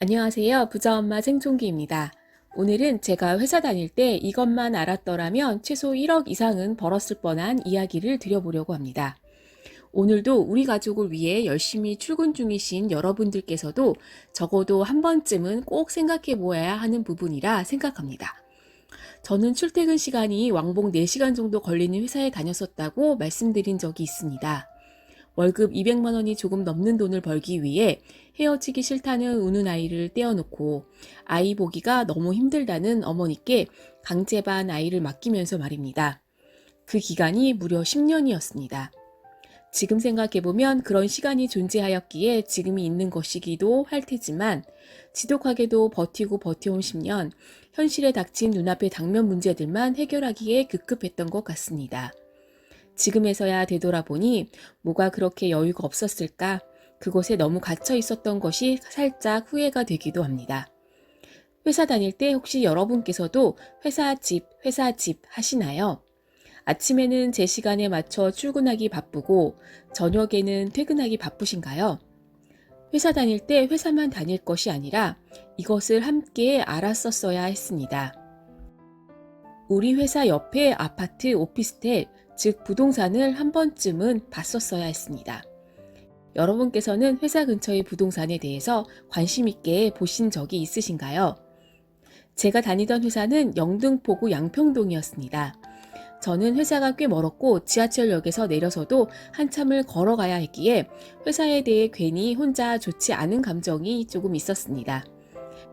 안녕하세요. 부자엄마 생존기입니다. 오늘은 제가 회사 다닐 때 이것만 알았더라면 최소 1억 이상은 벌었을 뻔한 이야기를 드려보려고 합니다. 오늘도 우리 가족을 위해 열심히 출근 중이신 여러분들께서도 적어도 한 번쯤은 꼭 생각해 보아야 하는 부분이라 생각합니다. 저는 출퇴근 시간이 왕복 4시간 정도 걸리는 회사에 다녔었다고 말씀드린 적이 있습니다. 월급 200만 원이 조금 넘는 돈을 벌기 위해 헤어지기 싫다는 우는 아이를 떼어놓고 아이 보기가 너무 힘들다는 어머니께 강제반 아이를 맡기면서 말입니다. 그 기간이 무려 10년이었습니다. 지금 생각해보면 그런 시간이 존재하였기에 지금이 있는 것이기도 할 테지만 지독하게도 버티고 버텨온 10년, 현실에 닥친 눈앞의 당면 문제들만 해결하기에 급급했던 것 같습니다. 지금에서야 되돌아보니 뭐가 그렇게 여유가 없었을까? 그곳에 너무 갇혀 있었던 것이 살짝 후회가 되기도 합니다. 회사 다닐 때 혹시 여러분께서도 회사 집 하시나요? 아침에는 제 시간에 맞춰 출근하기 바쁘고 저녁에는 퇴근하기 바쁘신가요? 회사 다닐 때 회사만 다닐 것이 아니라 이것을 함께 알았었어야 했습니다. 우리 회사 옆에 아파트 오피스텔, 즉 부동산을 한 번쯤은 봤었어야 했습니다. 여러분께서는 회사 근처의 부동산에 대해서 관심 있게 보신 적이 있으신가요? 제가 다니던 회사는 영등포구 양평동이었습니다. 저는 회사가 꽤 멀었고 지하철역에서 내려서도 한참을 걸어가야 했기에 회사에 대해 괜히 혼자 좋지 않은 감정이 조금 있었습니다.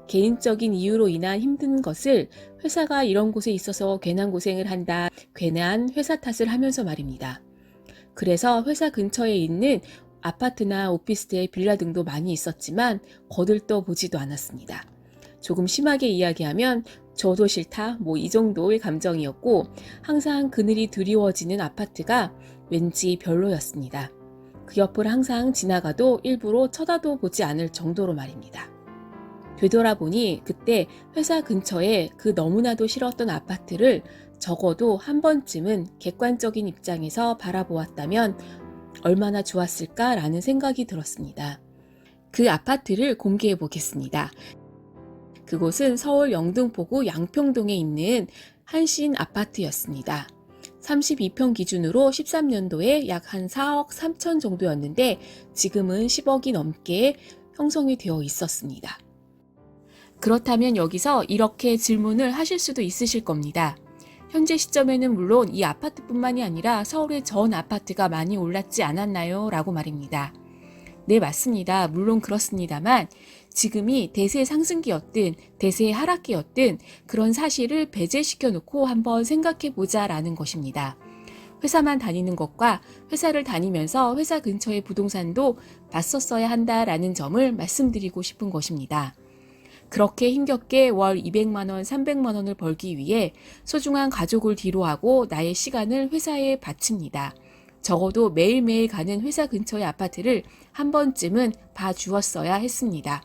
개인적인 이유로 인한 힘든 것을 회사가 이런 곳에 있어서 괜한 고생을 한다, 괜한 회사 탓을 하면서 말입니다. 그래서 회사 근처에 있는 아파트나 오피스텔, 빌라 등도 많이 있었지만 거들떠 보지도 않았습니다. 조금 심하게 이야기하면 저도 싫다, 이 정도의 감정이었고 항상 그늘이 드리워지는 아파트가 왠지 별로였습니다. 그 옆을 항상 지나가도 일부러 쳐다도 보지 않을 정도로 말입니다. 되돌아보니 그때 회사 근처에 그 너무나도 싫었던 아파트를 적어도 한 번쯤은 객관적인 입장에서 바라보았다면 얼마나 좋았을까라는 생각이 들었습니다. 그 아파트를 공개해 보겠습니다. 그곳은 서울 영등포구 양평동에 있는 한신 아파트였습니다. 32평 기준으로 13년도에 약 한 4억 3천 정도였는데 지금은 10억이 넘게 형성이 되어 있었습니다. 그렇다면 여기서 이렇게 질문을 하실 수도 있으실 겁니다. 현재 시점에는 물론 이 아파트뿐만이 아니라 서울의 전 아파트가 많이 올랐지 않았나요? 라고 말입니다. 네, 맞습니다. 물론 그렇습니다만 지금이 대세 상승기였든 대세 하락기였든 그런 사실을 배제시켜 놓고 한번 생각해 보자라는 것입니다. 회사만 다니는 것과 회사를 다니면서 회사 근처의 부동산도 봤었어야 한다라는 점을 말씀드리고 싶은 것입니다. 그렇게 힘겹게 월 200만 원, 300만 원을 벌기 위해 소중한 가족을 뒤로하고 나의 시간을 회사에 바칩니다. 적어도 매일매일 가는 회사 근처의 아파트를 한 번쯤은 봐주었어야 했습니다.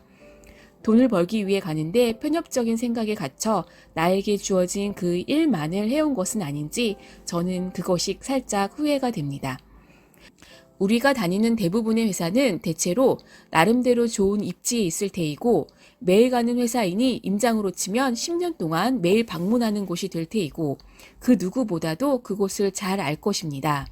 돈을 벌기 위해 가는데 편협적인 생각에 갇혀 나에게 주어진 그 일만을 해온 것은 아닌지 저는 그것이 살짝 후회가 됩니다. 우리가 다니는 대부분의 회사는 대체로 나름대로 좋은 입지에 있을 테이고 매일 가는 회사이니 임장으로 치면 10년 동안 매일 방문하는 곳이 될 테이고 그 누구보다도 그곳을 잘 알 것입니다.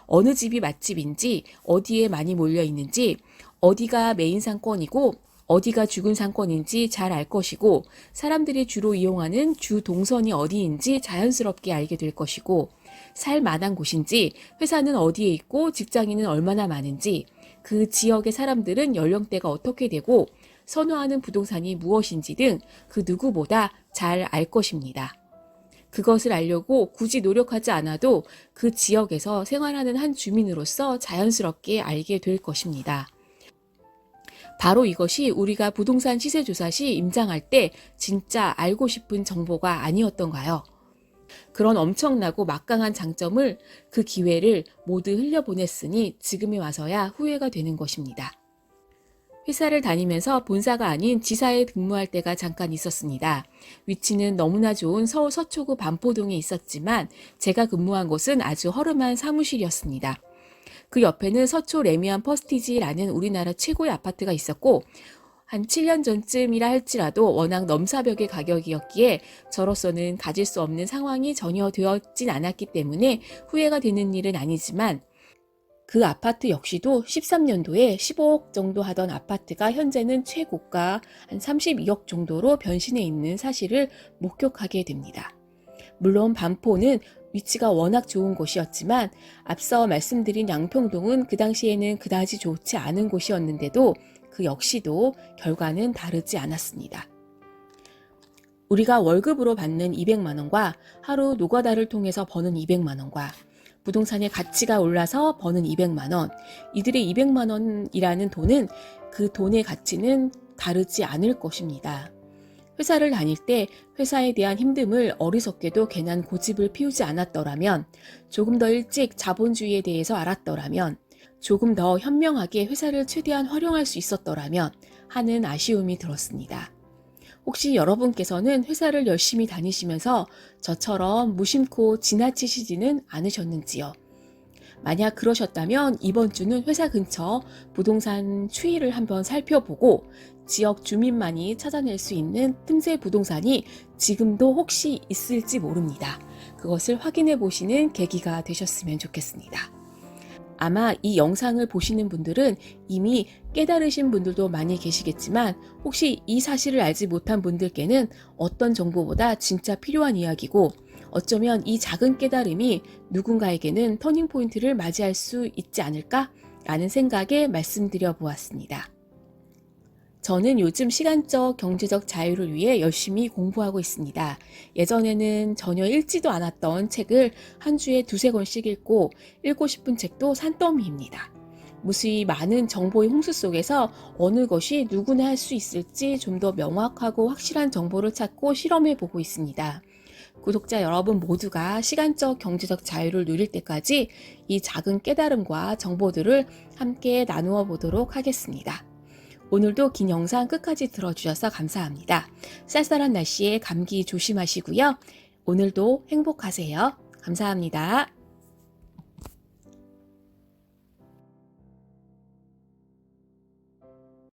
어느 집이 맛집인지, 어디에 많이 몰려 있는지, 어디가 메인 상권이고 어디가 죽은 상권인지 잘 알 것이고 사람들이 주로 이용하는 주 동선이 어디인지 자연스럽게 알게 될 것이고 살 만한 곳인지, 회사는 어디에 있고 직장인은 얼마나 많은지, 그 지역의 사람들은 연령대가 어떻게 되고 선호하는 부동산이 무엇인지 등 그 누구보다 잘 알 것입니다. 그것을 알려고 굳이 노력하지 않아도 그 지역에서 생활하는 한 주민으로서 자연스럽게 알게 될 것입니다. 바로 이것이 우리가 부동산 시세조사 시 임장할 때 진짜 알고 싶은 정보가 아니었던가요? 그런 엄청나고 막강한 장점을, 그 기회를 모두 흘려보냈으니 지금에 와서야 후회가 되는 것입니다. 회사를 다니면서 본사가 아닌 지사에 근무할 때가 잠깐 있었습니다. 위치는 너무나 좋은 서울 서초구 반포동에 있었지만 제가 근무한 곳은 아주 허름한 사무실이었습니다. 그 옆에는 서초 레미안 퍼스티지라는 우리나라 최고의 아파트가 있었고 한 7년 전쯤이라 할지라도 워낙 넘사벽의 가격이었기에 저로서는 가질 수 없는 상황이 전혀 되었진 않았기 때문에 후회가 되는 일은 아니지만 그 아파트 역시도 13년도에 15억 정도 하던 아파트가 현재는 최고가 한 32억 정도로 변신해 있는 사실을 목격하게 됩니다. 물론 반포는 위치가 워낙 좋은 곳이었지만 앞서 말씀드린 양평동은 그 당시에는 그다지 좋지 않은 곳이었는데도 그 역시도 결과는 다르지 않았습니다. 우리가 월급으로 받는 200만 원과 하루 노가다를 통해서 버는 200만 원과 부동산의 가치가 올라서 버는 200만 원, 이들의 200만 원이라는 돈은 그 돈의 가치는 다르지 않을 것입니다. 회사를 다닐 때 회사에 대한 힘듦을 어리석게도 괜한 고집을 피우지 않았더라면, 조금 더 일찍 자본주의에 대해서 알았더라면, 조금 더 현명하게 회사를 최대한 활용할 수 있었더라면 하는 아쉬움이 들었습니다. 혹시 여러분께서는 회사를 열심히 다니시면서 저처럼 무심코 지나치시지는 않으셨는지요? 만약 그러셨다면 이번 주는 회사 근처 부동산 추이를 한번 살펴보고 지역 주민만이 찾아낼 수 있는 틈새 부동산이 지금도 혹시 있을지 모릅니다. 그것을 확인해 보시는 계기가 되셨으면 좋겠습니다. 아마 이 영상을 보시는 분들은 이미 깨달으신 분들도 많이 계시겠지만 혹시 이 사실을 알지 못한 분들께는 어떤 정보보다 진짜 필요한 이야기고 어쩌면 이 작은 깨달음이 누군가에게는 터닝포인트를 맞이할 수 있지 않을까? 라는 생각에 말씀드려 보았습니다. 저는 요즘 시간적, 경제적 자유를 위해 열심히 공부하고 있습니다. 예전에는 전혀 읽지도 않았던 책을 한 주에 2-3권씩 읽고 싶은 책도 산더미입니다. 무수히 많은 정보의 홍수 속에서 어느 것이 누구나 할 수 있을지 좀 더 명확하고 확실한 정보를 찾고 실험해 보고 있습니다. 구독자 여러분 모두가 시간적, 경제적 자유를 누릴 때까지 이 작은 깨달음과 정보들을 함께 나누어 보도록 하겠습니다. 오늘도 긴 영상 끝까지 들어주셔서 감사합니다. 쌀쌀한 날씨에 감기 조심하시고요. 오늘도 행복하세요. 감사합니다.